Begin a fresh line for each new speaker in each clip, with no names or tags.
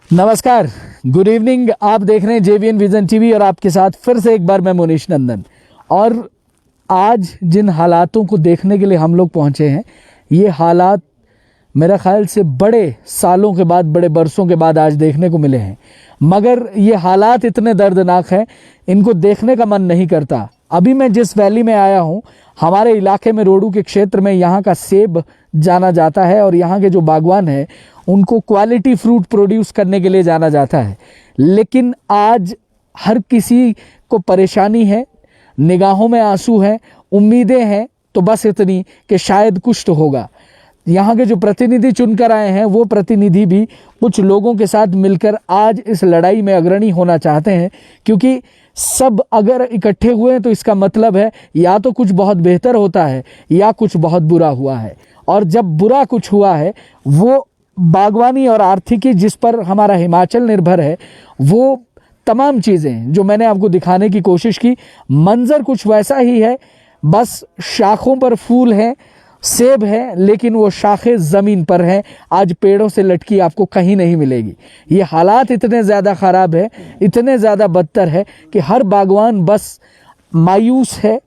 नमस्कार, good evening. आप देख रहे हैं JVN विजन टीवी और आपके साथ फिर से एक बार मैं मुनीश नंदन। और आज जिन हालातों को देखने के लिए हम लोग पहुंचे हैं, ये हालात मेरा ख्याल से बड़े सालों के बाद, बड़े बरसों के बाद आज देखने को मिले हैं। मगर ये हालात इतने दर्दनाक हैं, इनको देखने का मन नहीं करता। अभी मैं जिस वैली में आया हूँ, हमारे इलाके में रोडू के क्षेत्र में यहाँ का सेब जाना जाता है और यहाँ के जो बागवान हैं उनको क्वालिटी फ्रूट प्रोड्यूस करने के लिए जाना जाता है। लेकिन आज हर किसी को परेशानी है, निगाहों में आंसू हैं, उम्मीदें हैं तो बस इतनी कि शायद कुछ तो होगा। यहाँ के जो प्रतिनिधि चुनकर आए हैं वो प्रतिनिधि भी कुछ लोगों के साथ मिलकर आज इस लड़ाई में अग्रणी होना चाहते हैं, क्योंकि सब अगर इकट्ठे हुए हैं तो इसका मतलब है या तो कुछ बहुत बेहतर होता है या कुछ बहुत बुरा हुआ है। और जब बुरा कुछ हुआ है, वो बागवानी और आर्थिकी जिस पर हमारा हिमाचल निर्भर है, वो तमाम चीज़ें जो मैंने आपको दिखाने की कोशिश की, मंजर कुछ वैसा ही है। बस शाखों पर फूल हैं, सेब है, लेकिन वो शाखें ज़मीन पर हैं। आज पेड़ों से लटकी आपको कहीं नहीं मिलेगी। ये हालात इतने ज़्यादा ख़राब है, इतने ज़्यादा बदतर है कि हर बागवान बस मायूस है।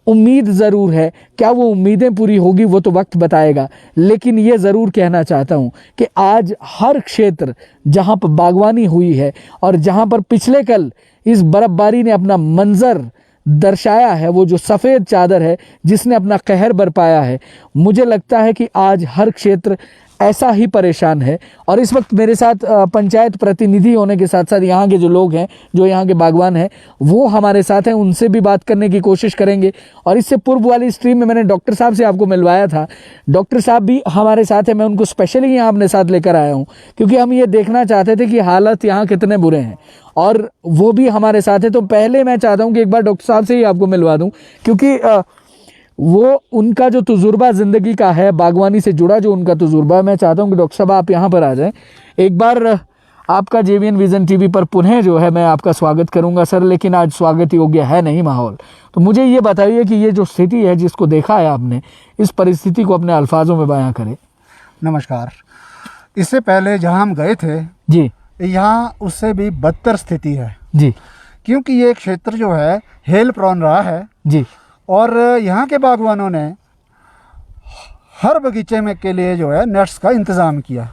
उम्मीद ज़रूर है, क्या वो उम्मीदें पूरी होगी वो तो वक्त बताएगा। लेकिन ये ज़रूर कहना चाहता हूँ कि आज हर क्षेत्र जहाँ पर बागवानी हुई है और जहाँ पर पिछले कल इस बर्फ़बारी ने अपना मंज़र दर्शाया है, वो जो सफ़ेद चादर है जिसने अपना कहर बरपाया है, मुझे लगता है कि आज हर क्षेत्र ऐसा ही परेशान है। और इस वक्त मेरे साथ पंचायत प्रतिनिधि होने के साथ साथ यहाँ के जो लोग हैं, जो यहाँ के बागवान हैं, वो हमारे साथ हैं। उनसे भी बात करने की कोशिश करेंगे। और इससे पूर्व वाली स्ट्रीम में मैंने डॉक्टर साहब से आपको मिलवाया था, डॉक्टर साहब भी हमारे साथ हैं। मैं उनको स्पेशली यहाँ अपने साथ लेकर आया हूँ क्योंकि हम ये देखना चाहते थे कि हालत यहाँ कितने बुरे हैं, और वो भी हमारे साथ है। तो पहले मैं चाहता हूँ कि एक बार डॉक्टर साहब से ही आपको मिलवा दूँ, क्योंकि वो उनका जो तजुर्बा ज़िंदगी का है, बागवानी से जुड़ा जो उनका तजुर्बा है, मैं चाहता हूँ कि डॉक्टर साहब आप यहाँ पर आ जाएं। एक बार आपका JVN विज़न टीवी पर पुनः जो है मैं आपका स्वागत करूँगा सर, लेकिन आज स्वागत योग्य है नहीं माहौल। तो मुझे ये बताइए कि ये जो स्थिति है जिसको देखा है आपने, इस परिस्थिति को अपने अल्फाजों में बयां करें।
नमस्कार। इससे पहले जहाँ हम गए थे
जी,
यहाँ उससे भी बदतर स्थिति है
जी,
क्योंकि ये क्षेत्र जो है हेल प्रॉन रहा है
जी।
और यहाँ के बागवानों ने हर बगीचे में के लिए जो है नट्स का इंतज़ाम किया।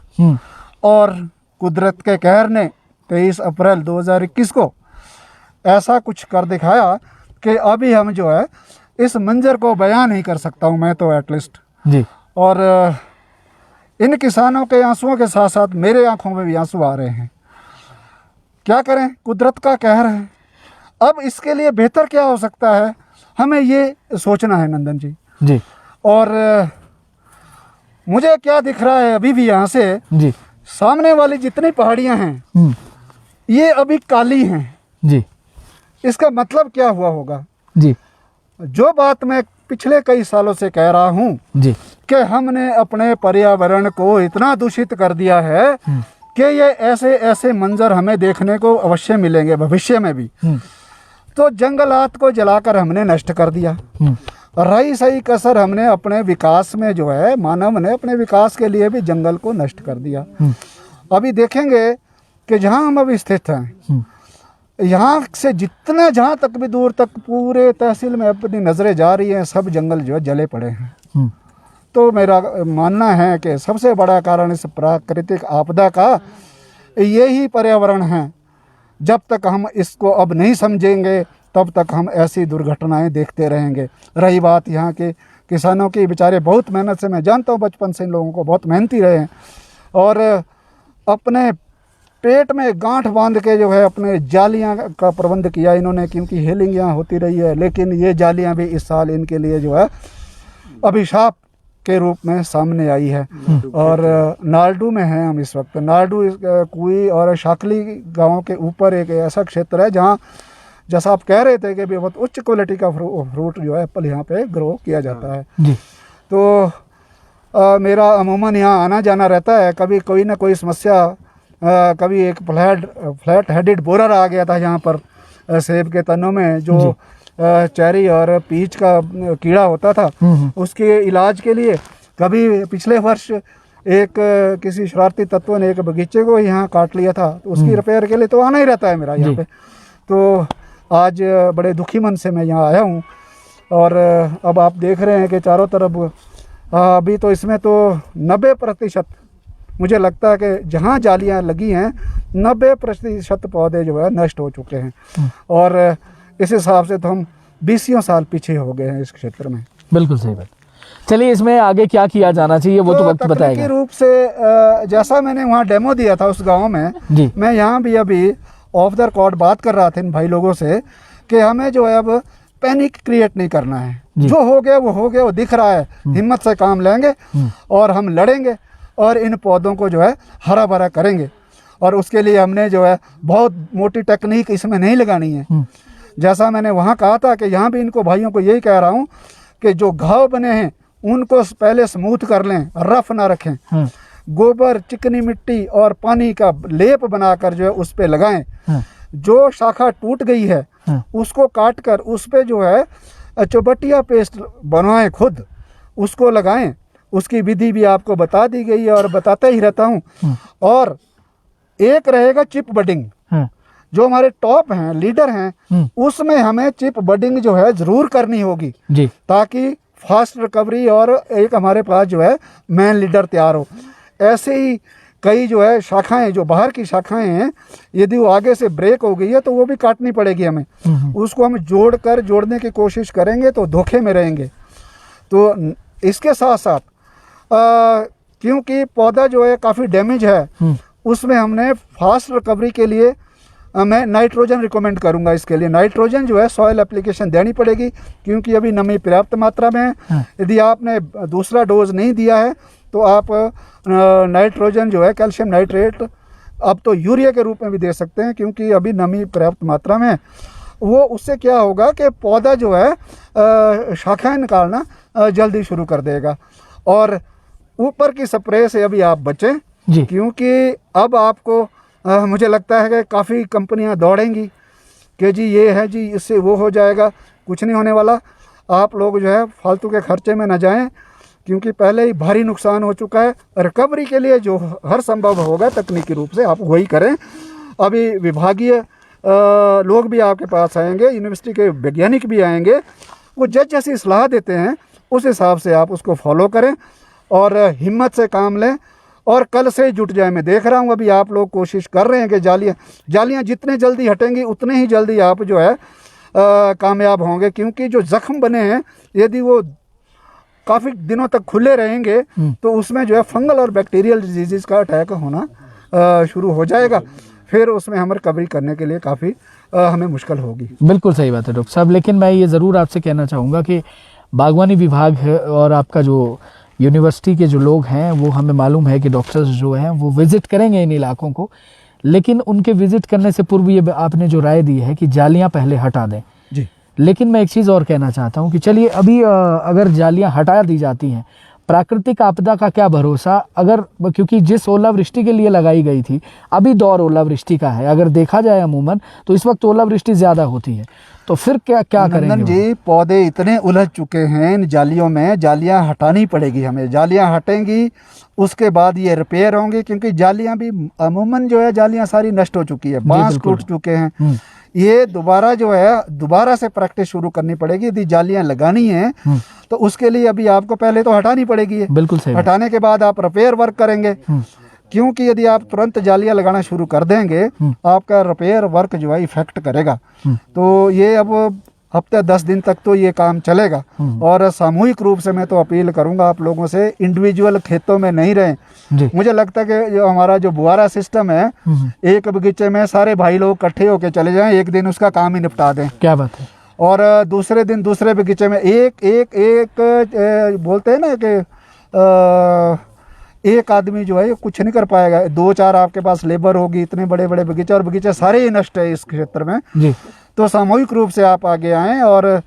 और कुदरत के कहर ने 23 अप्रैल 2021 को ऐसा कुछ कर दिखाया कि अभी हम जो है इस मंजर को बयान नहीं कर सकता हूँ मैं तो एटलीस्ट जी। और इन किसानों के आंसुओं के साथ साथ मेरे आंखों में भी आंसू आ रहे हैं। क्या करें, कुदरत का कहर है। अब इसके लिए बेहतर क्या हो सकता है, हमें ये सोचना है नंदन जी। जी। और मुझे क्या दिख रहा है अभी भी यहाँ से जी, सामने वाली जितनी पहाड़ियाँ हैं ये अभी काली हैं जी। इसका मतलब क्या हुआ होगा जी? जो बात मैं पिछले कई सालों से कह रहा हूँ जी कि हमने अपने पर्यावरण को इतना दूषित कर दिया है कि ये ऐसे ऐसे मंजर हमें देखने को अवश्य मिलेंगे भविष्य में भी। तो जंगलात को जलाकर हमने नष्ट कर दिया। रही सही कसर हमने अपने विकास में जो है, मानव ने अपने विकास के लिए भी जंगल को नष्ट कर दिया। अभी देखेंगे कि जहाँ हम अभी स्थित हैं, यहाँ से जितना जहाँ तक भी दूर तक पूरे तहसील में अपनी नज़रें जा रही हैं, सब जंगल जो है जले पड़े हैं। तो मेरा मानना है कि सबसे बड़ा कारण इस प्राकृतिक आपदा का यही पर्यावरण है। जब तक हम इसको अब नहीं समझेंगे तब तक हम ऐसी दुर्घटनाएं देखते रहेंगे। रही बात यहाँ के किसानों की, बेचारे बहुत मेहनत से, मैं जानता हूँ बचपन से इन लोगों को, बहुत मेहनती रहे हैं और अपने पेट में गांठ बांध के जो है अपने जालियाँ का प्रबंध किया इन्होंने, क्योंकि हेलिंग यहाँ होती रही है। लेकिन ये जालियाँ भी इस साल इनके लिए जो है अभिशाप के रूप में सामने आई है। और नालडू में हैं हम इस वक्त। नालडू कुई और शाकली गांव के ऊपर एक ऐसा क्षेत्र है जहां, जैसा आप कह रहे थे कि भी बहुत उच्च क्वालिटी का फ्रूट जो है एप्पल यहाँ पे ग्रो किया जाता है
जी।
तो मेरा अमूमन यहाँ आना जाना रहता है। कभी कोई ना कोई समस्या, कभी एक फ्लैट हेडेड बोरर आ गया था यहाँ पर सेब के तनों में, जो चेरी और पीच का कीड़ा होता था, उसके इलाज के लिए। कभी पिछले वर्ष एक किसी शरारती तत्व ने एक बगीचे को यहाँ काट लिया था, तो उसकी रिपेयर के लिए तो आना ही रहता है मेरा यहाँ पे। तो आज बड़े दुखी मन से मैं यहाँ आया हूँ। और अब आप देख रहे हैं कि चारों तरफ अभी तो इसमें तो 90% मुझे लगता है कि जहाँ जालियाँ लगी हैं 90% पौधे जो है नष्ट हो चुके हैं। और इस हिसाब से तो हम 20 साल पीछे हो गए हैं इस क्षेत्र में।
बिल्कुल सही बात। चलिए, इसमें आगे क्या किया जाना चाहिए वो तो वक्त बताएगा।
तकनीकी रूप से जैसा मैंने वहाँ डेमो दिया था उस गांव में
जी,
मैं यहाँ भी अभी ऑफ द रिकॉर्ड बात कर रहा था इन भाई लोगों से कि हमें जो है अब पैनिक क्रिएट नहीं करना है। जो हो गया, वो दिख रहा है। हिम्मत से काम लेंगे और हम लड़ेंगे और इन पौधों को जो है हरा भरा करेंगे। और उसके लिए हमने जो है बहुत मोटी टेक्निक इसमें नहीं लगानी है। जैसा मैंने वहाँ कहा था कि यहाँ भी इनको भाइयों को यही कह रहा हूँ कि जो घाव बने हैं उनको पहले स्मूथ कर लें, रफ ना रखें। गोबर, चिकनी मिट्टी और पानी का लेप बनाकर जो है उस पे लगाएं। जो शाखा टूट गई है उसको काट कर उस पे जो है चौबटिया पेस्ट बनवाएं, खुद उसको लगाएं। उसकी विधि भी आपको बता दी गई है और बताता ही रहता हूँ। और एक रहेगा चिप बडिंग, जो हमारे टॉप हैं, लीडर हैं, उसमें हमें चिप बडिंग जो है जरूर करनी होगी जी, ताकि फास्ट रिकवरी और एक हमारे पास जो है मैन लीडर तैयार हो। ऐसे ही कई जो है शाखाएं, जो बाहर की शाखाएं हैं, यदि वो आगे से ब्रेक हो गई है तो वो भी काटनी पड़ेगी हमें। उसको हम जोड़ने की कोशिश करेंगे तो धोखे में रहेंगे। तो इसके साथ साथ क्योंकि पौधा जो है काफ़ी डैमेज है, उसमें हमने फास्ट रिकवरी के लिए मैं नाइट्रोजन रिकमेंड करूंगा। इसके लिए नाइट्रोजन जो है सॉइल एप्लीकेशन देनी पड़ेगी, क्योंकि अभी नमी पर्याप्त मात्रा में है। यदि आपने दूसरा डोज नहीं दिया है तो आप नाइट्रोजन जो है, कैल्शियम नाइट्रेट, अब तो यूरिया के रूप में भी दे सकते हैं, क्योंकि अभी नमी पर्याप्त मात्रा में है। वो उससे क्या होगा कि पौधा जो है शाखाएं निकालना जल्दी शुरू कर देगा। और ऊपर की स्प्रे से अभी आप बचें, क्योंकि अब आपको मुझे लगता है कि काफ़ी कंपनियां दौड़ेंगी कि जी ये है जी, इससे वो हो जाएगा। कुछ नहीं होने वाला। आप लोग जो है फालतू के खर्चे में न जाएं, क्योंकि पहले ही भारी नुकसान हो चुका है। रिकवरी के लिए जो हर संभव होगा तकनीकी रूप से आप वही करें। अभी विभागीय लोग भी आपके पास आएंगे, यूनिवर्सिटी के वैज्ञानिक भी आएंगे, वो जैसी सलाह देते हैं उस हिसाब से आप उसको फॉलो करें और हिम्मत से काम लें और कल से जुट जाए। मैं देख रहा हूँ अभी आप लोग कोशिश कर रहे हैं कि जालियाँ जितने जल्दी हटेंगी उतने ही जल्दी आप जो है कामयाब होंगे, क्योंकि जो जख्म बने हैं यदि वो काफ़ी दिनों तक खुले रहेंगे तो उसमें जो है फंगल और बैक्टीरियल डिजीज़ का अटैक होना शुरू हो जाएगा। फिर उसमें हम रिकवरी करने के लिए काफ़ी हमें मुश्किल होगी।
बिल्कुल सही बात है डॉक्टर साहब। लेकिन मैं ये ज़रूर आपसे कहना चाहूँगा कि बागवानी विभाग और आपका जो यूनिवर्सिटी के जो लोग हैं, वो हमें मालूम है कि डॉक्टर्स जो हैं वो विज़िट करेंगे इन इलाकों को, लेकिन उनके विज़िट करने से पूर्व ये आपने जो राय दी है कि जालियाँ पहले हटा दें
जी।
लेकिन मैं एक चीज़ और कहना चाहता हूँ कि चलिए अभी अगर जालियाँ हटा दी जाती हैं, प्राकृतिक आपदा का क्या भरोसा, अगर क्योंकि जिस ओलावृष्टि के लिए लगाई गई थी, अभी दौर ओलावृष्टि का है, अगर देखा जाए अमूमन तो इस वक्त ओलावृष्टि ज़्यादा होती है, तो फिर क्या करेंगे?
नंदन जी, पौधे इतने उलझ चुके हैं इन जालियों में, जालियां हटानी पड़ेगी हमें। जालियां हटेंगी उसके बाद ये रिपेयर होंगी, क्योंकि जालियां भी अमूमन जो है जालियां सारी नष्ट हो चुकी है, बांस टूट चुके हैं। ये दोबारा से प्रैक्टिस शुरू करनी पड़ेगी। यदि जालियां लगानी है तो उसके लिए अभी आपको पहले तो हटानी पड़ेगी।
बिल्कुल सही।
हटाने के बाद आप रिपेयर वर्क करेंगे, क्योंकि यदि आप तुरंत जालियां लगाना शुरू कर देंगे आपका रिपेयर वर्क जो है इफेक्ट करेगा। तो ये अब हफ्ते 10 दिन तक तो ये काम चलेगा। और सामूहिक रूप से मैं तो अपील करूंगा आप लोगों से, इंडिविजुअल खेतों में नहीं रहें। मुझे लगता है कि जो हमारा जो बुआरा सिस्टम है, एक बगीचे में सारे भाई लोग इकट्ठे होकर चले जाएं, एक दिन उसका काम ही निपटा दें।
क्या बात है। और
दूसरे दिन दूसरे बगीचे में एक बोलते हैं ना कि एक आदमी जो है ये कुछ नहीं कर पाएगा। 2-4 आपके पास लेबर होगी, इतने बड़े बड़े बगीचे, और बगीचे सारे ही नष्ट है इस क्षेत्र में जी। तो सामूहिक रूप से आप आगे आएँ और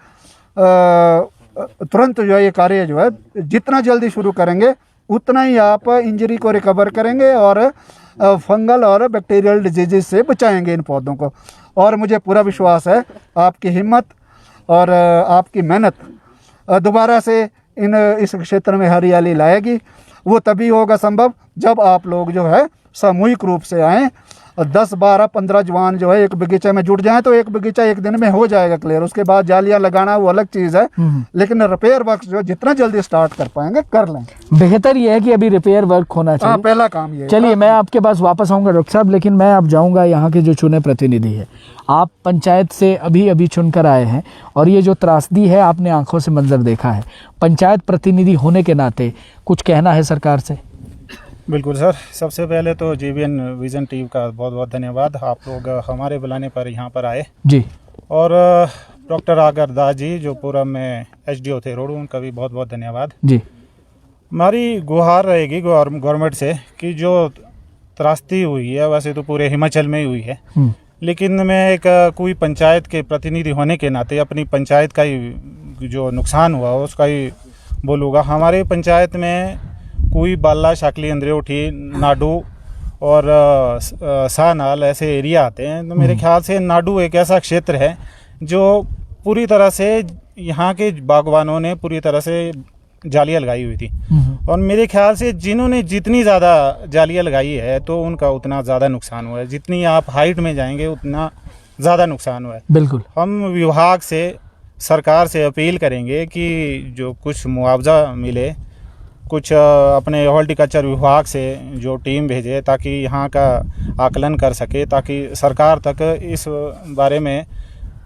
तुरंत जो है ये कार्य जो है जितना जल्दी शुरू करेंगे उतना ही आप इंजरी को रिकवर करेंगे और फंगल और बैक्टीरियल डिजीज़ से बचाएंगे इन पौधों को। और मुझे पूरा विश्वास है आपकी हिम्मत और आपकी मेहनत दोबारा से इस क्षेत्र में हरियाली लाएगी। वो तभी होगा संभव जब आप लोग जो है सामूहिक रूप से आएँ। 10, 12, 15 जवान जो है एक बगीचे में जुट जाएं तो एक बगीचा एक दिन में हो जाएगा क्लियर। उसके बाद जालियां लगाना वो अलग चीज़ है, लेकिन रिपेयर वर्क जो जितना जल्दी स्टार्ट कर पाएंगे कर लें।
बेहतर ये है कि अभी रिपेयर वर्क होना चाहिए।
हाँ, पहला काम ये।
चलिए मैं आपके पास वापस आऊँगा डॉक्टर साहब, लेकिन मैं अब जाऊँगा यहाँ के जो चुने प्रतिनिधि है। आप पंचायत से अभी चुनकर आए हैं और ये जो त्रासदी है आपने आंखों से मंजर देखा है। पंचायत प्रतिनिधि होने के नाते कुछ कहना है सरकार से?
बिल्कुल सर, सबसे पहले तो JVN विज़न टीम का बहुत बहुत धन्यवाद। आप लोग हमारे बुलाने पर यहाँ पर आए जी। और डॉक्टर आगर दास जी जो पूर्व में SDO थे रोड, उनका भी बहुत बहुत धन्यवाद जी। हमारी गुहार रहेगी गवर्नमेंट से कि जो त्रासदी हुई है वैसे तो पूरे हिमाचल में ही हुई है, लेकिन मैं एक कोई पंचायत के प्रतिनिधि होने के नाते अपनी पंचायत का ही जो नुकसान हुआ उसका ही बोलूँगा। हमारे पंचायत में कोई बाला, शाकली, अंद्रेउठी, नाडू और सानाल ऐसे एरिया आते हैं। तो मेरे ख्याल से नाडू एक ऐसा क्षेत्र है जो पूरी तरह से यहाँ के बागवानों ने पूरी तरह से जालियाँ लगाई हुई थी, और मेरे ख्याल से जिन्होंने जितनी ज़्यादा जालियाँ लगाई है तो उनका उतना ज़्यादा नुकसान हुआ है। जितनी आप हाइट में जाएंगे उतना ज़्यादा नुकसान हुआ है। बिल्कुल। हम विभाग से, सरकार से अपील करेंगे कि जो कुछ मुआवजा मिले, कुछ अपने हॉर्टिकल्चर विभाग से जो टीम भेजे ताकि यहाँ का आकलन कर सके, ताकि सरकार तक इस बारे में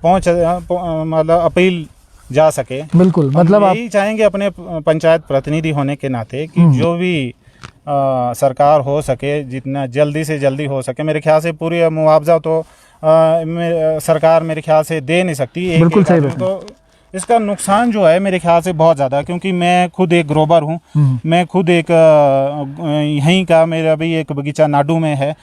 मतलब अपील जा सके। बिल्कुल, मतलब आप यही चाहेंगे अपने पंचायत प्रतिनिधि होने के नाते कि जो भी सरकार हो सके जितना जल्दी से जल्दी हो सके। मेरे ख्याल से पूरी मुआवजा तो सरकार मेरे ख्याल से दे नहीं सकती। बिल्कुल सही बात। तो इसका नुकसान जो है मेरे ख्याल से बहुत ज़्यादा, क्योंकि मैं खुद एक ग्रोवर हूँ, मैं खुद एक यहीं का, मेरा भी एक बगीचा नाडू में है,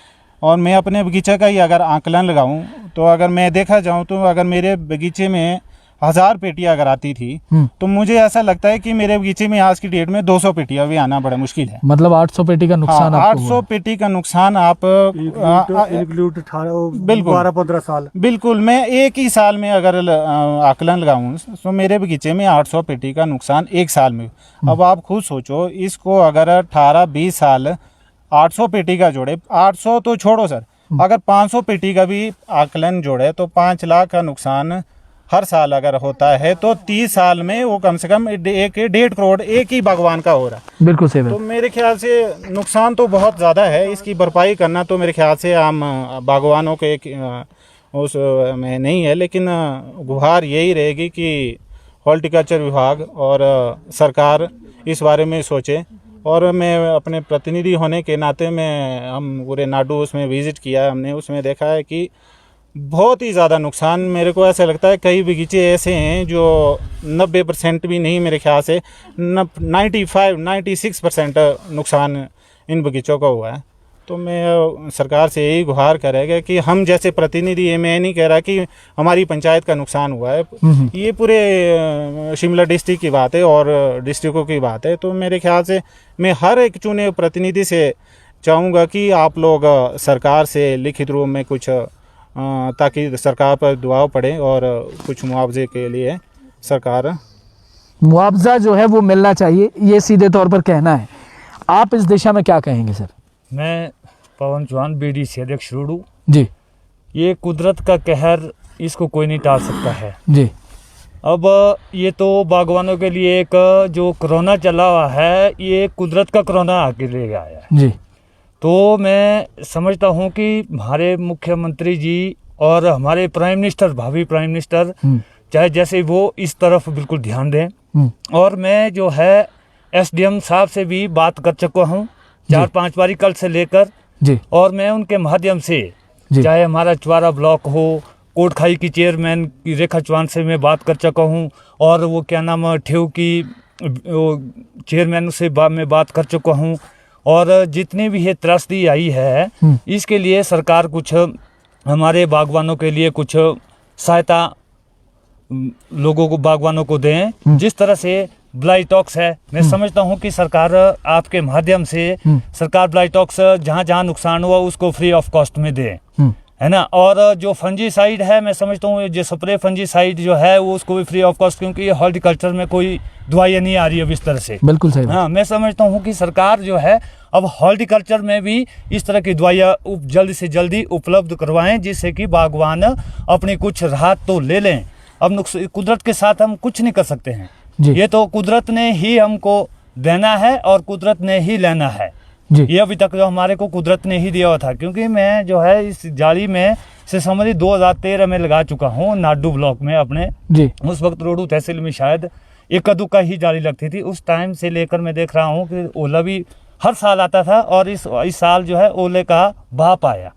और मैं अपने बगीचे का ही अगर आकलन लगाऊं तो अगर मैं देखा जाऊं तो अगर मेरे बगीचे में 1000 पेटियाँ अगर आती थी तो मुझे ऐसा लगता है कि मेरे बगीचे में आज की डेट में 200 पेटियाँ भी आना बड़ा मुश्किल है। मतलब 800 पेटी का नुकसान। हाँ, 800 पेटी का नुकसान आप बिल्कुल 12-15 साल। बिल्कुल, मैं एक ही साल में अगर आकलन लगाऊं तो मेरे बगीचे में 800 पेटी का नुकसान एक साल में। अब आप खुद सोचो, इसको अगर 18-20 साल 800 पेटी का जोड़े, 800 तो छोड़ो सर, अगर 500 पेटी का भी आकलन जोड़े तो 5 लाख का नुकसान हर साल अगर होता है तो 30 साल में वो कम से कम 1.5 करोड़ एक ही बागवान का हो रहा है। बिल्कुल सही। तो मेरे ख्याल से नुकसान तो बहुत ज़्यादा है, इसकी भरपाई करना तो मेरे ख्याल से आम बागवानों के उस में नहीं है, लेकिन गुहार यही रहेगी कि हॉर्टिकल्चर विभाग और सरकार इस बारे में सोचे। और मैं अपने प्रतिनिधि होने के नाते में हम पूरे नाडू उसमें विज़िट किया, हमने उसमें देखा है कि बहुत ही ज़्यादा नुकसान। मेरे को ऐसा लगता है कई बगीचे ऐसे हैं जो 90% भी नहीं, मेरे ख्याल से 95-96% नुकसान इन बगीचों का हुआ है। तो मैं सरकार से यही गुहार करेगा कि हम जैसे प्रतिनिधि, मैं नहीं कह रहा कि हमारी पंचायत का नुकसान हुआ है, ये पूरे शिमला डिस्ट्रिक्ट की बात है और डिस्ट्रिक्टों की बात है। तो मेरे ख्याल से मैं हर एक चुने प्रतिनिधि से चाहूँगा कि आप लोग सरकार से लिखित रूप में कुछ ताकि सरकार पर दबाव पड़े और कुछ मुआवजे के लिए सरकार मुआवजा जो है वो मिलना चाहिए, ये सीधे तौर पर कहना है। आप इस दिशा में क्या कहेंगे सर? मैं पवन चौहान, BDC अध्यक्ष रोडू जी। ये कुदरत का कहर, इसको कोई नहीं टाल सकता है जी। अब ये तो बागवानों के लिए एक जो कोरोना चला हुआ है, ये कुदरत का कोरोना आके ले गया है जी। तो मैं समझता हूँ कि हमारे मुख्यमंत्री जी और हमारे प्राइम मिनिस्टर, भावी प्राइम मिनिस्टर, चाहे जैसे वो इस तरफ बिल्कुल ध्यान दें। और मैं जो है SDM साहब से भी बात कर चुका हूँ 4-5 बारी कल से लेकर जी। और मैं उनके माध्यम से, चाहे हमारा चुवारा ब्लॉक हो, कोटखाई की चेयरमैन की रेखा चौहान से मैं बात कर चुका हूँ, और वो क्या नाम ठेव की
चेयरमैन से मैं बात कर चुका हूँ, और जितनी भी ये त्रासदी आई है इसके लिए सरकार कुछ हमारे बागवानों के लिए कुछ सहायता लोगों को, बागवानों को दें। जिस तरह से ब्लाइटॉक्स है, मैं समझता हूं कि सरकार आपके माध्यम से सरकार ब्लाइटॉक्स जहां जहां नुकसान हुआ उसको फ्री ऑफ कॉस्ट में दे, है ना। और जो फंजीसाइड है, मैं समझता हूँ जो स्प्रे फंजीसाइड जो है वो उसको भी फ्री ऑफ कॉस्ट, क्योंकि ये हॉर्टिकल्चर में कोई दवाइयाँ नहीं आ रही अब इस तरह से।
बिल्कुल सही।
हाँ, मैं समझता हूँ कि सरकार जो है अब हॉर्टिकल्चर में भी इस तरह की दवाइयाँ जल्दी से जल्दी उपलब्ध करवाएं, जिससे कि बागवान अपनी कुछ राहत तो ले लें। अब कुदरत के साथ हम कुछ नहीं कर सकते हैं, ये तो कुदरत ने ही हमको देना है और कुदरत ने ही लेना है जी। ये अभी तक जो हमारे को कुदरत ने ही दिया हुआ था, क्योंकि मैं जो है इस जाली में से संबंधित 2013 में लगा चुका हूँ नाडू ब्लॉक में अपने जी। उस वक्त रोडू तहसील में शायद एक कद्दू का ही जाली लगती थी। उस टाइम से लेकर मैं देख रहा हूँ कि ओला भी हर साल आता था, और इस साल जो है ओले का बाप आया।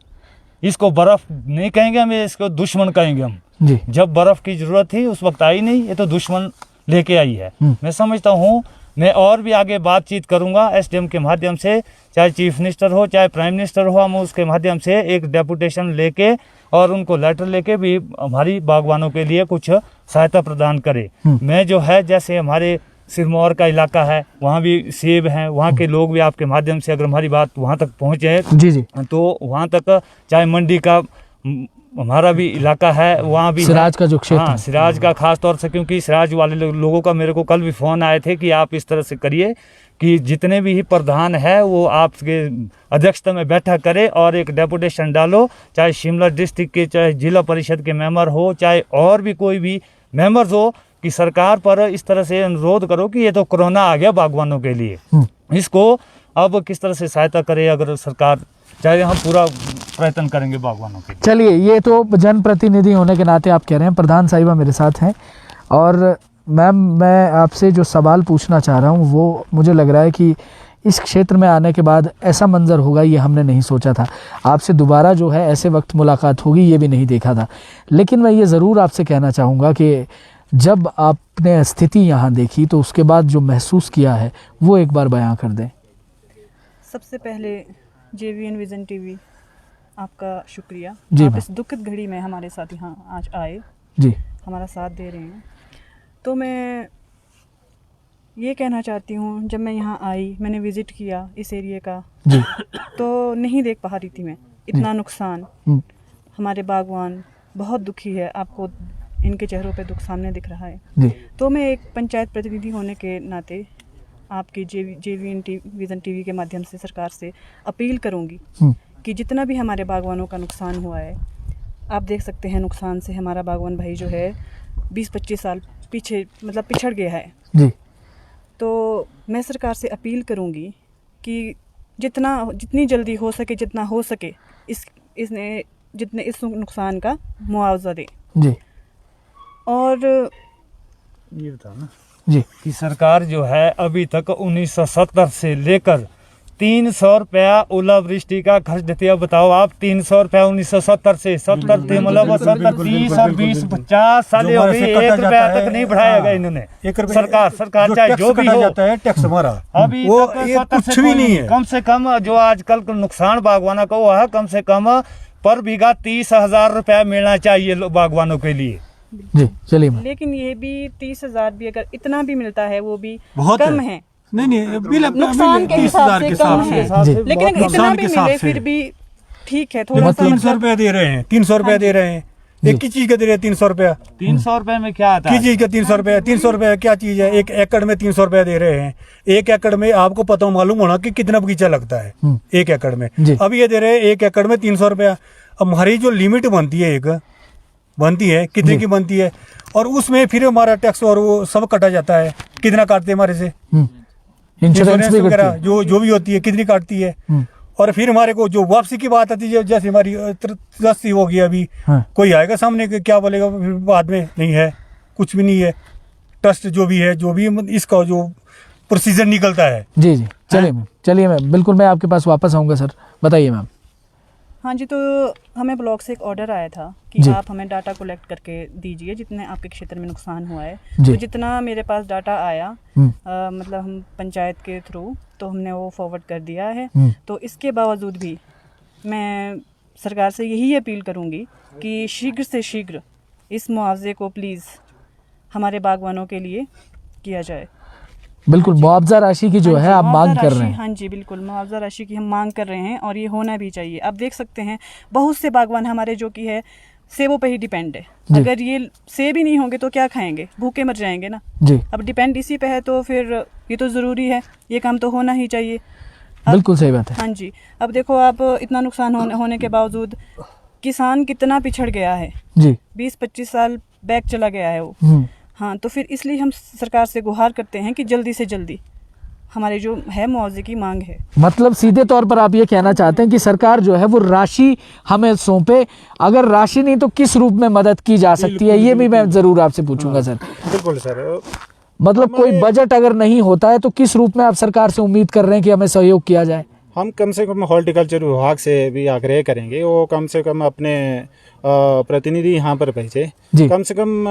इसको बर्फ नहीं कहेंगे हम, इसको दुश्मन कहेंगे हम जी। जब बर्फ की जरूरत थी उस वक्त आई नहीं, ये तो दुश्मन लेके आई है। मैं समझता हूँ मैं और भी आगे बातचीत करूंगा एसडीएम के माध्यम से, चाहे चीफ मिनिस्टर हो चाहे प्राइम मिनिस्टर हो, हम उसके माध्यम से एक डेपुटेशन लेके और उनको लेटर लेके भी हमारी बागवानों के लिए कुछ सहायता प्रदान करें। मैं जो है जैसे हमारे सिरमौर का इलाका है, वहाँ भी सेब हैं, वहाँ के लोग भी आपके माध्यम से अगर हमारी बात वहाँ तक पहुँचे जी जी, तो वहाँ तक चाहे मंडी का हमारा भी इलाका है, वहाँ भी
सिराज का जो क्षेत्र,
हाँ सिराज का खास तौर से, क्योंकि सिराज वाले लोगों का मेरे को कल भी फ़ोन आए थे कि आप इस तरह से करिए कि जितने भी प्रधान है वो आपके अध्यक्षता में बैठक करे और एक डेपुटेशन डालो, चाहे शिमला डिस्ट्रिक्ट के, चाहे जिला परिषद के मेंबर हो, चाहे और भी कोई भी मेंबर्स हो, कि सरकार पर इस तरह से अनुरोध करो कि ये तो कोरोना आ गया बागवानों के लिए, इसको अब किस तरह से सहायता करे अगर सरकार चाहे, हम पूरा प्रयत्न करेंगे बागवानों के।
चलिए, ये तो जनप्रतिनिधि होने के नाते आप कह रहे हैं। प्रधान साहिबा मेरे साथ हैं, और मैम मैं आपसे जो सवाल पूछना चाह रहा हूँ वो मुझे लग रहा है कि इस क्षेत्र में आने के बाद ऐसा मंजर होगा ये हमने नहीं सोचा था। आपसे दोबारा जो है ऐसे वक्त मुलाकात होगी ये भी नहीं देखा था। लेकिन मैं ये ज़रूर आपसे कहना चाहूँगा कि जब आपने स्थिति यहाँ देखी तो उसके बाद जो महसूस किया है वो एक बार बयां कर दें।
सबसे पहले JVN विजन टीवी आपका शुक्रिया
जी।
आप इस दुखद घड़ी में हमारे साथ यहाँ आज आए
जी, हमारा
साथ दे रहे हैं। तो मैं ये कहना चाहती हूँ, जब मैं यहाँ आई, मैंने विज़िट किया इस एरिया का जी। तो नहीं देख पा रही थी मैं इतना नुकसान। हमारे बागवान बहुत दुखी है, आपको इनके चेहरों पे दुख सामने दिख रहा है जी। तो मैं एक पंचायत प्रतिनिधि होने के नाते आपकी JVN विजन टीवी के माध्यम से सरकार से अपील करूँगी कि जितना भी हमारे बागवानों का नुकसान हुआ है, आप देख सकते हैं नुकसान से हमारा बागवान भाई जो है 20-25 साल पीछे मतलब पिछड़ गया है जी। तो मैं सरकार से अपील करूंगी कि जितनी जल्दी हो सके, जितना हो सके जितने इस नुकसान का मुआवजा दे जी। और
ये बताओ ना जी कि सरकार जो है अभी तक 1970 से लेकर 300 रुपया ओलावृष्टि का खर्च देती है। बताओ आप, 300 रुपया 1970 से 70 थे, मतलब 70, 30 और 20, 50 साल हो गई, 1 रुपया तक नहीं बढ़ाएगा इन्होंने। सरकार चाहे जो भी हो,
टैक्स हमारा
अभी कुछ भी नहीं है। कम से कम जो आजकल नुकसान बागवानों का हुआ है, कम से कम पर बीघा 30,000 रुपया मिलना चाहिए बागवानों के लिए
जी। चलिए,
लेकिन ये भी 30,000 भी अगर इतना भी मिलता है वो भी कम है।
नहीं
नुकसान के हिसाब से कम है, लेकिन अगर इतना भी मिले फिर भी ठीक है। थोड़ा सा
300 रुपया दे रहे हैं, 300 रुपया दे रहे हैं, एक ही चीज का दे रहे हैं 300 रुपया।
300 रुपए में क्या आता है?
किस चीज का 300 रुपया? 300 रुपया क्या चीज है? 1 एकड़ में 300 रुपया दे रहे हैं। 1 एकड़ में आपको पता मालूम होना कि कितना बगीचा लगता है 1 एकड़ में। अब ये दे रहे हैं 1 एकड़ में 300 रुपया। अब हमारी जो लिमिट बनती है कितने की बनती है, और उसमें फिर हमारा टैक्स और वो सब कटा जाता है। कितना काटते हैं हमारे से, इंश्योरेंस वगैरह जो भी होती है कितनी काटती है। और फिर हमारे को जो वापसी की बात आती है, जैसे हमारी त्रस्ती हो गई अभी, कोई आएगा सामने क्या बोलेगा, फिर बाद में नहीं है, कुछ भी नहीं है। ट्रस्ट जो भी इसका जो प्रोसीजर निकलता है।
जी जी। चलिए मैम, मैं बिल्कुल मैं आपके पास वापस आऊँगा सर। बताइए मैम।
हाँ जी, तो हमें ब्लॉक से एक ऑर्डर आया था कि
जी।
आप हमें डाटा कलेक्ट करके दीजिए जितने आपके क्षेत्र में नुकसान हुआ है।
जी।
तो जितना मेरे पास डाटा आया मतलब हम पंचायत के थ्रू तो हमने वो फॉरवर्ड कर दिया है। तो इसके बावजूद भी मैं सरकार से यही अपील करूँगी कि शीघ्र से शीघ्र इस मुआवजे को प्लीज़ हमारे बागवानों के लिए किया जाए।
बिल्कुल, मुआवजा राशि की जो
हाँ
है
जी,
आप
मुआवजा
मांग कर
राशि,
रहे हैं।
हाँ जी बिल्कुल, मुआवजा राशि की हम मांग कर रहे हैं और ये होना भी चाहिए। आप देख सकते हैं बहुत से बागवान हमारे जो कि है सेबों पे ही डिपेंड है।
जी।
अगर ये सेब ही नहीं होंगे तो क्या खाएंगे, भूखे मर जाएंगे ना।
जी,
अब डिपेंड इसी पे है तो फिर ये तो ज़रूरी है, ये काम तो होना ही चाहिए।
बिल्कुल सही बात है।
हाँ जी, अब देखो आप इतना नुकसान होने के बावजूद किसान कितना पिछड़ गया है।
जी।
20-25 साल बैक चला गया है वो। हाँ, तो फिर इसलिए हम सरकार से गुहार करते हैं कि जल्दी से जल्दी हमारे जो है मुआवजे की मांग है।
मतलब सीधे तौर पर आप ये कहना चाहते हैं कि सरकार जो है वो राशि हमें सौंपे, अगर राशि नहीं तो किस रूप में मदद की जा सकती है, ये भी मैं जरूर आपसे पूछूंगा सर।
बिल्कुल सर,
मतलब कोई बजट अगर नहीं होता है तो किस रूप में आप सरकार से उम्मीद कर रहे हैं कि हमें सहयोग किया जाए?
हम कम से कम हॉर्टिकल्चर विभाग से भी आग्रह करेंगे, वो कम से कम अपने प्रतिनिधि यहाँ पर भेजे।
जी।
कम से कम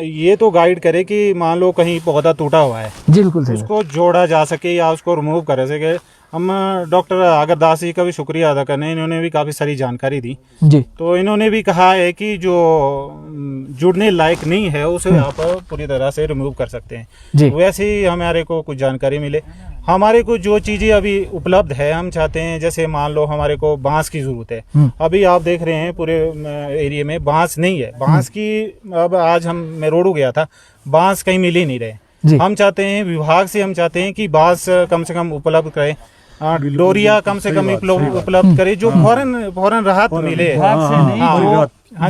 ये तो गाइड करे कि मान लो कहीं पौधा टूटा हुआ है,
जी बिल्कुल सही।
उसको जोड़ा जा सके या उसको रिमूव कर सके। हम डॉक्टर आगरदास जी का भी शुक्रिया अदा करने, इन्होंने भी काफ़ी सारी जानकारी दी।
जी।
तो इन्होंने भी कहा है कि जो जुड़ने लायक नहीं है उसे आप पूरी तरह से रिमूव कर सकते हैं।
जी।
वैसे ही हमारे को कुछ जानकारी मिले। हमारे को जो चीज़ें अभी उपलब्ध है, हम चाहते हैं जैसे मान लो हमारे को बांस की ज़रूरत है। अभी आप देख रहे हैं पूरे एरिया में बांस नहीं है। बांस की अब आज मैं रोडू गया था, बांस कहीं मिल ही नहीं रहे। हम चाहते हैं विभाग से, हम चाहते हैं कि बांस कम से कम उपलब्ध करें, डोरिया कम से कम उपलब्ध करे जो फौरन राहत मिले।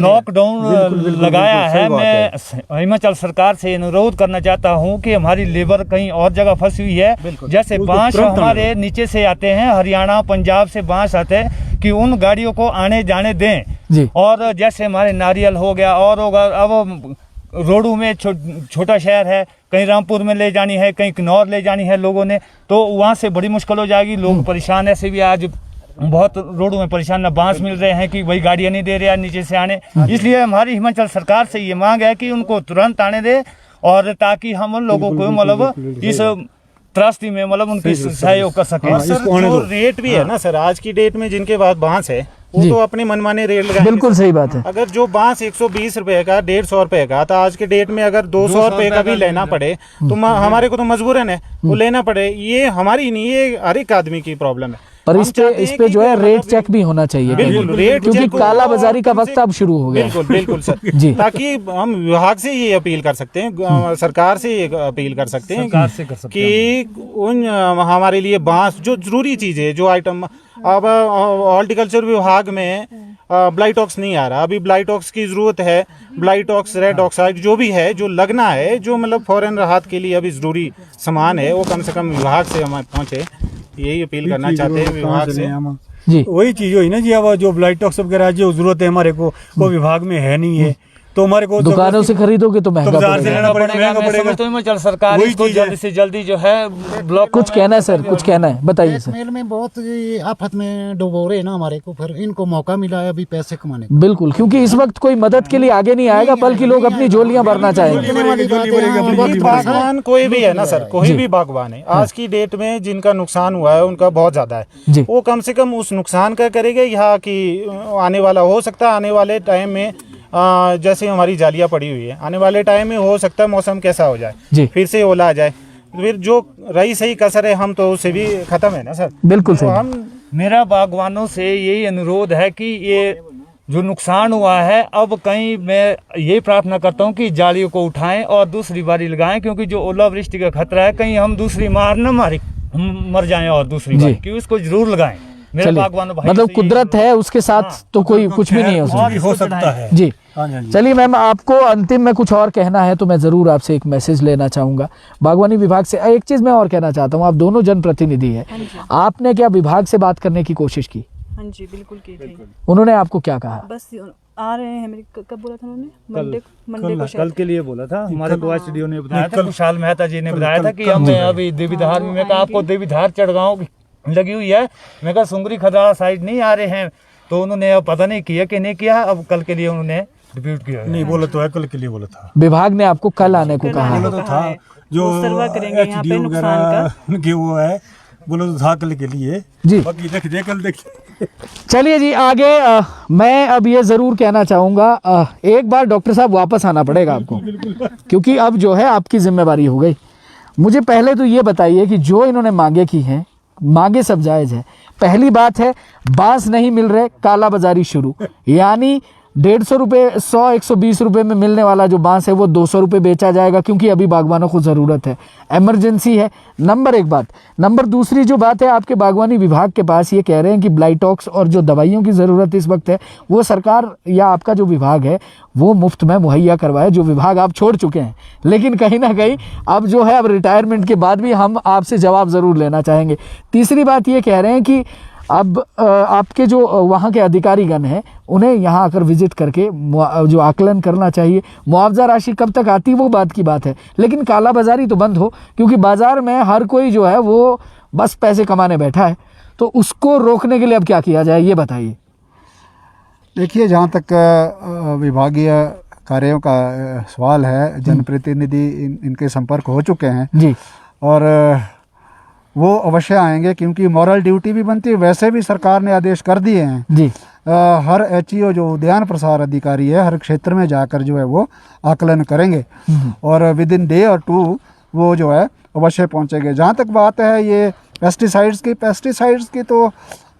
लॉकडाउन लगाया है। मैं हिमाचल सरकार से अनुरोध करना चाहता हूं कि हमारी लेबर कहीं और जगह फंसी हुई है। जैसे बांस हमारे नीचे से आते हैं, हरियाणा पंजाब से बांस आते हैं, कि उन गाड़ियों को आने जाने दें। और जैसे हमारे नारियल हो गया और होगा, अब रोडू में छोटा शहर है, कहीं रामपुर में ले जानी है, कहीं किन्नौर ले जानी है लोगों ने, तो वहाँ से बड़ी मुश्किल हो जाएगी। लोग परेशान ऐसे भी आज बहुत रोडों में परेशान, ना बांस मिल रहे हैं कि वही गाड़ियाँ नहीं दे रहे हैं नीचे से आने। इसलिए हमारी हिमाचल सरकार से ये मांग है कि उनको तुरंत आने दे, और ताकि हम उन लोगों को मतलब इस त्रासदी में मतलब उनकी सहयोग कर सके।
सर जो रेट भी है ना सर, आज की डेट में जिनके पास बांस है वो तो अपने मनमाने रेट लगाएंगे।
बिल्कुल सही बात है।
अगर जो बांस 120 रुपए का, 150 रुपए का, तो आज के डेट में अगर 200 रुपए का भी लेना पड़े तो हमारे को तो मजबूरन है वो लेना पड़े। ये हमारी नहीं, ये हर एक आदमी की प्रॉब्लम है।
पर इस पे जो है रेट चेक भी होना चाहिए।
बिल्कुल, रेट
क्योंकि काला बाजारी का वक्त अब शुरू हो गया।
बिल्कुल सर
जी।
ताकि हम विभाग से ये अपील कर सकते हैं, सरकार से ये अपील कर सकते हैं कि उन हमारे लिए बांस जो जरूरी चीज़ है, जो आइटम अब हॉर्टिकल्चर विभाग में ब्लाइटॉक्स नहीं आ रहा, अभी ब्लाइटॉक्स की जरूरत है। ब्लाइटॉक्स, रेड ऑक्साइड जो भी है, जो लगना है, जो मतलब फौरन राहत के लिए अभी जरूरी सामान है, वो कम से कम विभाग से हमारे पहुंचे। यही अपील करना चाहते हैं विभाग से।
जी।
वही चीज हुई ना जी, अब जो ब्लाइटॉक्स वगैरह जो जरूरत है हमारे को, वो विभाग में है नहीं है, तो हमारे को
दुकानों से खरीदोगे तो महंगा
बाजार से
पड़ेगा।
लेना पड़ेगा, महंगा पड़ेगा।
तो हिमाचल सरकार इसको जल्दी से जल्दी जो है ब्लॉक।
कुछ कहना है सर, कुछ कहना है, बताइए सर।
मेल में बहुत आफत में डुबो रहे ना हमारे को, फिर इनको मौका मिला है अभी पैसे कमाने का।
बिल्कुल, क्योंकि इस वक्त कोई मदद के लिए आगे नहीं आएगा, बल्कि लोग अपनी झोलियां भरना चाहेंगे।
बागवान कोई भी है ना सर, कोई भी बागवान है, आज की डेट में जिनका नुकसान हुआ है उनका बहुत ज्यादा है। वो कम से कम उस नुकसान का करेगा, यहाँ की आने वाला हो सकता है आने वाले टाइम में जैसे हमारी जालियाँ पड़ी हुई है, आने वाले टाइम में हो सकता है मौसम कैसा हो जाए, फिर से ओला आ जाए, फिर जो रही सही कसर है हम तो उससे भी खत्म है ना सर।
बिल्कुल
तो हम
मेरा बागवानों से यही अनुरोध है कि ये जो नुकसान हुआ है, अब कहीं मैं ये प्रार्थना करता हूँ कि जालियों को उठाएं और दूसरी बारी लगाएं, क्योंकि जो ओलावृष्टि का खतरा है, कहीं हम दूसरी मर जाएं और दूसरी बार कि उसको जरूर लगाएं। मेरे बागवानों भाई
मतलब कुदरत है, उसके साथ तो कोई कुछ भी नहीं है उसमें।
हो सकता है
जी। चलिए मैम, आपको अंतिम में कुछ और कहना है तो मैं जरूर आपसे एक मैसेज लेना चाहूंगा बागवानी विभाग से। एक चीज मैं और कहना चाहता हूँ, आप दोनों जनप्रतिनिधि हैं, आपने क्या विभाग से बात करने की कोशिश की?
हाँ जी बिल्कुल की थी।
उन्होंने आपको क्या कहा?
बस आ रहे हैं मेरे, कब बोला था उन्होंने? मंडे को
कल के लिए बोला था। हमारे को एसडीओ ने बताया था, खुशहाल मेहता जी ने बताया था कि हमें अभी देवीधार में, मैं कहा आपको देवीधार चढ़गांव लगी हुई है, मैं कहा सुंगरी खदारा साइड नहीं आ रहे हैं, तो उन्होंने अब पता नहीं किया कि नहीं किया, अब कल के लिए उन्होंने डिप्यूट किया।
नहीं बोला तो है, कल के लिए बोला था,
विभाग ने आपको कल आने को कहा है।
बोला तो था जो
वो सर्वे करेंगे यहाँ पे
HDO
नुकसान
वगैरह
का।
उनके वो है, बोला तो था कल के लिए
जी
बाकी देख कल देख।
चलिए जी आगे मैं अब ये ज़रूर कहना चाहूँगा, एक बार डॉक्टर साहब वापस आना पड़ेगा आपको, क्योंकि अब जो है आपकी जिम्मेवारी हो गई। मुझे पहले तो ये बताइए कि जो इन्होंने मांगे की हैं, मांगे सब जायज़ है। पहली बात है बांस नहीं मिल रहे, काला बाजारी शुरू, यानी 150 रुपये 100-120 रुपये में मिलने वाला जो बांस है वो 200 रुपये बेचा जाएगा, क्योंकि अभी बागवानों को ज़रूरत है, इमरजेंसी है। नंबर एक बात। नंबर दूसरी जो बात है, आपके बागवानी विभाग के पास ये कह रहे हैं कि ब्लाइटॉक्स और जो दवाइयों की ज़रूरत इस वक्त है वो सरकार या आपका जो विभाग है वो मुफ्त में मुहैया करवाए, जो विभाग आप छोड़ चुके हैं। लेकिन कहीं ना कहीं अब जो है, अब रिटायरमेंट के बाद भी हम आपसे जवाब ज़रूर लेना चाहेंगे। तीसरी बात ये कह रहे हैं कि अब आपके जो वहाँ के अधिकारीगण हैं उन्हें यहाँ आकर विजिट करके जो आकलन करना चाहिए। मुआवजा राशि कब तक आती वो बात की बात है, लेकिन काला बाजारी तो बंद हो, क्योंकि बाज़ार में हर कोई जो है वो बस पैसे कमाने बैठा है। तो उसको रोकने के लिए अब क्या किया जाए, ये बताइए।
देखिए, जहाँ तक विभागीय कार्यों का सवाल है, जनप्रतिनिधि इनके संपर्क हो चुके हैं
जी,
और वो अवश्य आएंगे, क्योंकि मॉरल ड्यूटी भी बनती है। वैसे भी सरकार ने आदेश कर दिए हैं
जी,
हर HEO जो उद्यान प्रसार अधिकारी है हर क्षेत्र में जाकर जो है वो आकलन करेंगे और विद इन डे और 2 वो जो है अवश्य पहुंचेंगे। जहाँ तक बात है ये पेस्टिसाइड्स की तो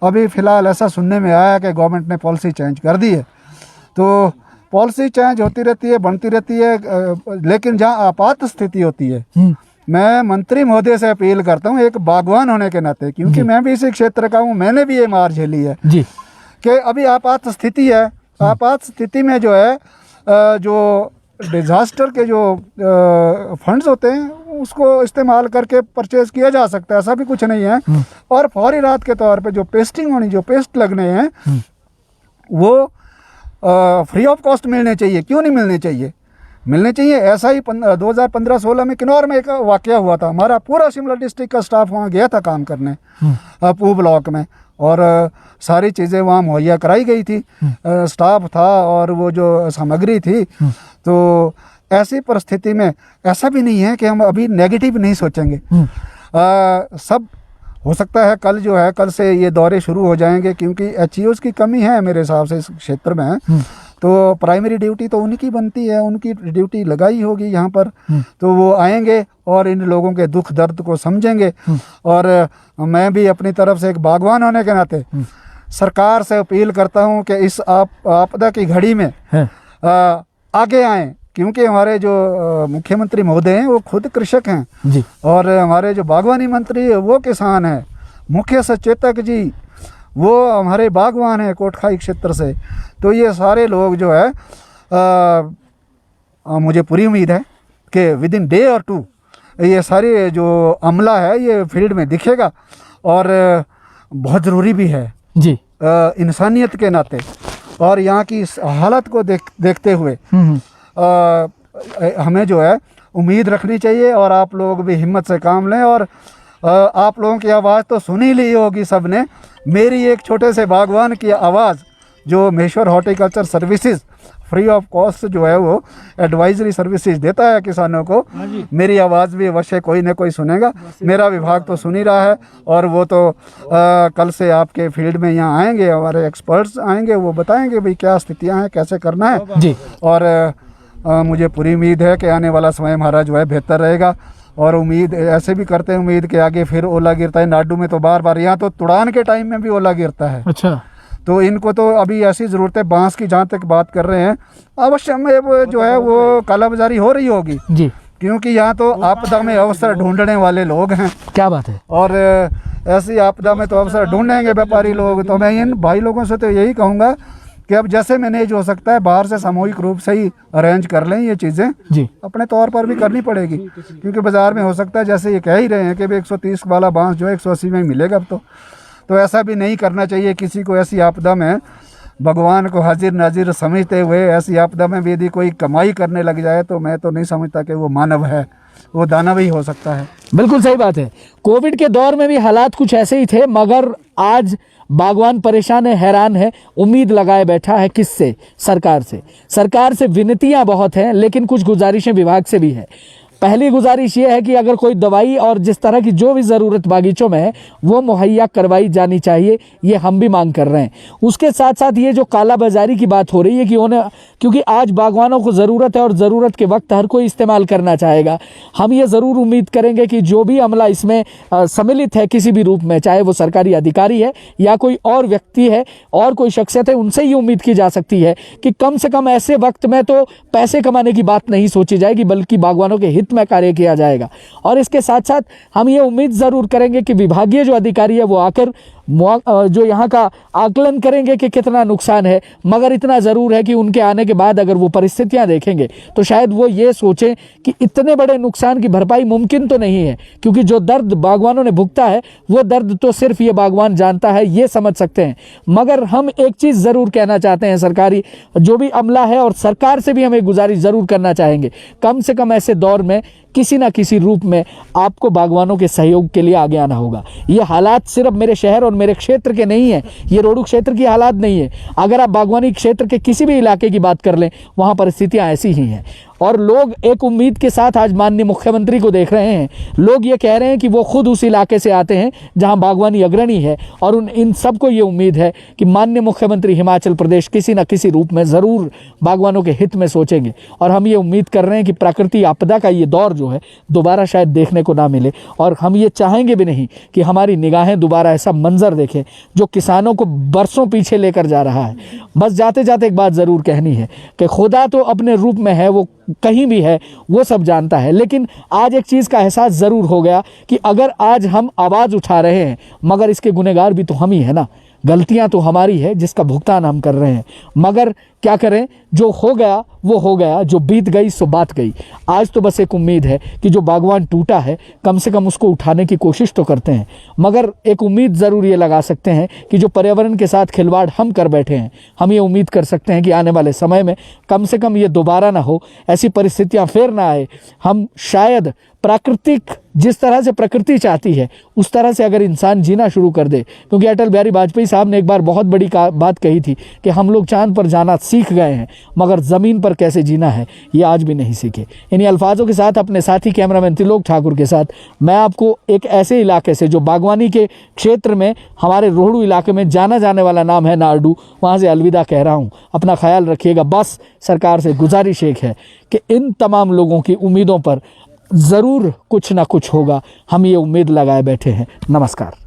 अभी फ़िलहाल ऐसा सुनने में आया कि गवर्नमेंट ने पॉलिसी चेंज कर दी है। तो पॉलिसी चेंज होती रहती है, बनती रहती है, लेकिन जहाँ आपात स्थिति होती है, मैं मंत्री महोदय से अपील करता हूँ एक बागवान होने के नाते, क्योंकि मैं भी इसी क्षेत्र का हूँ, मैंने भी ये मार झेली है
जी,
कि अभी आपात स्थिति है। आपात स्थिति में जो है जो डिज़ास्टर के जो फंड्स होते हैं उसको इस्तेमाल करके परचेज किया जा सकता है, ऐसा भी कुछ नहीं है। और फौरी राहत के तौर पे जो पेस्टिंग होनी, जो पेस्ट लगने हैं वो फ्री ऑफ कॉस्ट मिलने चाहिए। क्यों नहीं मिलने चाहिए? मिलने चाहिए। ऐसा ही 2015-16 में किन्नौर में एक वाकया हुआ था। हमारा पूरा शिमला डिस्ट्रिक्ट का स्टाफ वहाँ गया था काम करने पू ब्लॉक में, और सारी चीज़ें वहाँ मुहैया कराई गई थी, स्टाफ था और वो जो सामग्री थी। तो ऐसी परिस्थिति में ऐसा भी नहीं है कि हम अभी नेगेटिव नहीं सोचेंगे। सब हो सकता है कल जो है, कल से ये दौरे शुरू हो जाएंगे, क्योंकि HEOs की कमी है मेरे हिसाब से इस क्षेत्र में। तो प्राइमरी ड्यूटी तो उनकी बनती है, उनकी ड्यूटी लगाई होगी यहाँ पर, तो वो आएंगे और इन लोगों के दुख दर्द को समझेंगे। और मैं भी अपनी तरफ से एक बागवान होने के नाते सरकार से अपील करता हूँ कि इस आपदा की घड़ी में आगे आएँ, क्योंकि हमारे जो मुख्यमंत्री महोदय हैं वो खुद कृषक हैं
जी, और
हमारे जो बागवानी मंत्री है वो किसान है, मुख्य सचेतक जी वो हमारे बागवान हैं कोटखाई क्षेत्र से। तो ये सारे लोग जो है मुझे पूरी उम्मीद है कि विद इन डे और 2 ये सारे जो अमला है ये फील्ड में दिखेगा, और बहुत ज़रूरी भी है
जी,
इंसानियत के नाते और यहाँ की हालत को देखते हुए हमें जो है उम्मीद रखनी चाहिए। और आप लोग भी हिम्मत से काम लें, और आप लोगों की आवाज़ तो सुन ही ली होगी सबने। मेरी एक छोटे से बागवान की आवाज़ जो Maheshwar horticulture services free of cost जो है वो एडवाइजरी सर्विसेज देता है किसानों को, मेरी आवाज़ भी अवश्य कोई ना कोई सुनेगा। मेरा विभाग तो सुन ही रहा है, और वो तो कल से आपके फील्ड में यहाँ आएंगे, हमारे एक्सपर्ट्स आएंगे, वो बताएंगे भाई क्या स्थितियाँ हैं, कैसे करना है जी। और मुझे पूरी उम्मीद है कि आने वाला समय हमारा जो है बेहतर रहेगा। और उम्मीद ऐसे भी करते हैं उम्मीद के आगे फिर ओला गिरता है। नाडू में तो बार बार, यहाँ तो तुड़ान के टाइम में भी ओला गिरता है।
अच्छा,
तो इनको तो अभी ऐसी ज़रूरत है, बांस की जहाँ तक बात कर रहे हैं अवश्य में वो जो है वो कालाबाजारी हो रही होगी
जी,
क्योंकि यहाँ तो आपदा में अवसर ढूंढने वाले लोग हैं।
क्या बात है।
और ऐसी आपदा में तो अवसर ढूंढेंगे व्यापारी लोग। तो मैं इन भाई लोगों से तो यही कहूँगा कि अब जैसे मैनेज हो सकता है बाहर से सामूहिक रूप से ही अरेंज कर लें ये चीज़ें
जी,
अपने तौर पर भी करनी पड़ेगी, क्योंकि बाज़ार में हो सकता है जैसे ये कह ही रहे हैं कि 130 वाला बांस जो है 180 में मिलेगा। अब तो ऐसा भी नहीं करना चाहिए किसी को। ऐसी आपदा में भगवान को हाजिर नाजिर समझते हुए ऐसी आपदा में भी यदि कोई कमाई करने लग जाए तो मैं तो नहीं समझता कि वो मानव है, वो दानव ही हो सकता है।
बिल्कुल सही बात है। कोविड के दौर में भी हालात कुछ ऐसे ही थे, मगर आज बागवान परेशान है, हैरान है, उम्मीद लगाए बैठा है किससे? सरकार से। सरकार से विनतियां बहुत हैं, लेकिन कुछ गुजारिशें विभाग से भी है। पहली गुजारिश ये है कि अगर कोई दवाई और जिस तरह की जो भी ज़रूरत बागीचों में है वो मुहैया करवाई जानी चाहिए, ये हम भी मांग कर रहे हैं। उसके साथ साथ ये जो काला बाजारी की बात हो रही है कि उन्हें, क्योंकि आज बागवानों को ज़रूरत है और ज़रूरत के वक्त हर कोई इस्तेमाल करना चाहेगा, हम ये ज़रूर उम्मीद करेंगे कि जो भी अमला इसमें सम्मिलित है किसी भी रूप में, चाहे वो सरकारी अधिकारी है या कोई और व्यक्ति है और कोई शख्सियत है, उनसे ये उम्मीद की जा सकती है कि कम से कम ऐसे वक्त में तो पैसे कमाने की बात नहीं सोची जाएगी, बल्कि बागवानों के हित में कार्य किया जाएगा। और इसके साथ साथ हम ये उम्मीद ज़रूर करेंगे कि विभागीय जो अधिकारी है वो आकर जो यहाँ का आकलन करेंगे कि कितना नुकसान है, मगर इतना ज़रूर है कि उनके आने के बाद अगर वो परिस्थितियाँ देखेंगे तो शायद वो ये सोचें कि इतने बड़े नुकसान की भरपाई मुमकिन तो नहीं है, क्योंकि जो दर्द बागवानों ने भुगता है वो दर्द तो सिर्फ ये बागवान जानता है, ये समझ सकते हैं। मगर हम एक चीज़ ज़रूर कहना चाहते हैं, सरकारी जो भी अमला है और सरकार से भी हम एक गुजारिश ज़रूर करना चाहेंगे, कम से कम ऐसे दौर में किसी ना किसी रूप में आपको बागवानों के सहयोग के लिए आगे आना होगा। ये हालात सिर्फ मेरे शहर और मेरे क्षेत्र के नहीं है, ये रोडू क्षेत्र की हालात नहीं है। अगर आप बागवानी क्षेत्र के किसी भी इलाके की बात कर लें, वहाँ परिस्थितियाँ ऐसी ही हैं। और लोग एक उम्मीद के साथ आज माननीय मुख्यमंत्री को देख रहे हैं। लोग ये कह रहे हैं कि वो खुद उस इलाके से आते हैं जहां बागवानी अग्रणी है, और इन सबको ये उम्मीद है कि माननीय मुख्यमंत्री हिमाचल प्रदेश किसी न किसी रूप में ज़रूर बागवानों के हित में सोचेंगे। और हम ये उम्मीद कर रहे हैं कि प्राकृतिक आपदा का ये दौर जो है दोबारा शायद देखने को ना मिले, और हम ये चाहेंगे भी नहीं कि हमारी निगाहें दोबारा ऐसा मंजर देखें जो किसानों को बरसों पीछे लेकर जा रहा है। बस जाते जाते एक बात ज़रूर कहनी है कि खुदा तो अपने रूप में है, वो कहीं भी है, वो सब जानता है। लेकिन आज एक चीज़ का एहसास ज़रूर हो गया कि अगर आज हम आवाज़ उठा रहे हैं, मगर इसके गुनहगार भी तो हम ही है ना। गलतियां तो हमारी है जिसका भुगतान हम कर रहे हैं, मगर क्या करें, जो हो गया वो हो गया, जो बीत गई सो बात गई। आज तो बस एक उम्मीद है कि जो बागवान टूटा है कम से कम उसको उठाने की कोशिश तो करते हैं। मगर एक उम्मीद ज़रूर ये लगा सकते हैं कि जो पर्यावरण के साथ खिलवाड़ हम कर बैठे हैं, हम ये उम्मीद कर सकते हैं कि आने वाले समय में कम से कम ये दोबारा ना हो, ऐसी परिस्थितियाँ फिर ना आए। हम शायद प्राकृतिक, जिस तरह से प्रकृति चाहती है उस तरह से अगर इंसान जीना शुरू कर दे, क्योंकि अटल बिहारी वाजपेयी साहब ने एक बार बहुत बड़ी बात कही थी कि हम लोग चांद पर जाना सीख गए हैं, मगर ज़मीन पर कैसे जीना है ये आज भी नहीं सीखे। इन्हीं अल्फाजों के साथ अपने साथी कैमरामैन त्रिलोक ठाकुर के साथ मैं आपको एक ऐसे इलाके से जो बागवानी के क्षेत्र में हमारे रोहड़ू इलाके में जाना जाने वाला नाम है नारडू, वहाँ से अलविदा कह रहा हूँ। अपना ख्याल रखिएगा। बस सरकार से गुजारिश एक है कि इन तमाम लोगों की उम्मीदों पर ज़रूर कुछ ना कुछ होगा, हम ये उम्मीद लगाए बैठे हैं। नमस्कार।